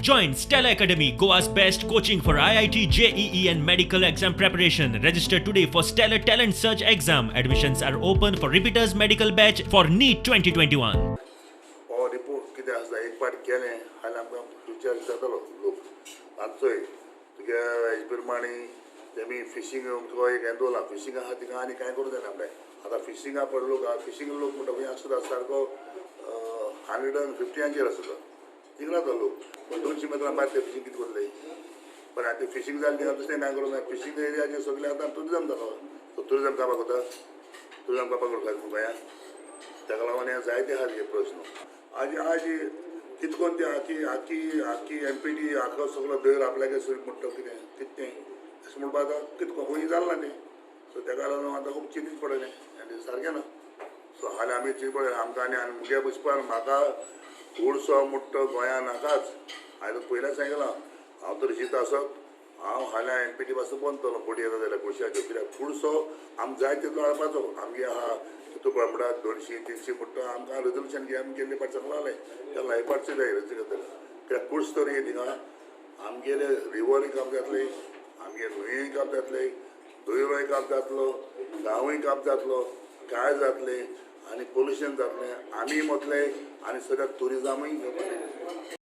Join Stella Academy, Goa's best coaching for IIT, JEE and medical exam preparation. Register today for Stellar Talent Search exam. Admissions are open for repeaters medical batch for NEET 2021. हो report कितें आसा एक पाट केलें जाल्यार आमकां future जातालो लोक आजचोय तुगे हेजे प्रमाणे तेमी फिशींग तुका एक हें दवरला फिशींग आहा तिका आनी कांय करूं जायना आपल्याक आतां फिशींगा पड लोक फिशींग लोक म्हणटा खंय आसता सारको 150 आसता तिंगा तो लोक 200 मेत्रां भायर ते फिशींग कितें करतले पण आतां फिशींग जालें तिंगा दुसरें कांय करूं ना फिशींग एरियाचेर सगळें आतां ट्युरिजम जालो तो ट्युरिजम काबाक वता ट्युरिजम काबाक करता गोंयांत ताका लागून हे जायते आहा हे प्रश्न आज कितकोन ते आखी MPT आखो सगळो दर आपल्याक म्हणटा कितें अशें म्हणपा आतां कितको खंय जालें ना तें सो ताका लागून आतां खूब चिंतीत पडलें आनी सारकें ना सो हालीं आमी चिंत पडलें आमकां आनी मुगे बसपाक म्हाका चडसो म्हणटा गोंयान नाकाच हांवें पयलें सांगलां हांव तर शीत आसत हांव हाल्यां MPT पासून बंद केलो बोटी येता जाल्यार गोश्याच्यो कित्याक चडसो आमकां जाय तितलो हाडपाचो आमगे आहा तितू म्हणटा 200-300 म्हणटा आमकां रेजोल्युशन घे आमी केल्ले पाट चांगलो जालें तेन्ना हे पाटचें जाय रेजोल्युशन कित्याक कुर्स तर ये थिंगा आमगेले रिवरूय काब जातले आमगे न्हंयूय काब जातले दोयरोय काब जातलो गांवूय काब जातलो काय जातले आनी पोल्युशन जातलें आमी मतले आनी सगळ्या ट्युरिजमूय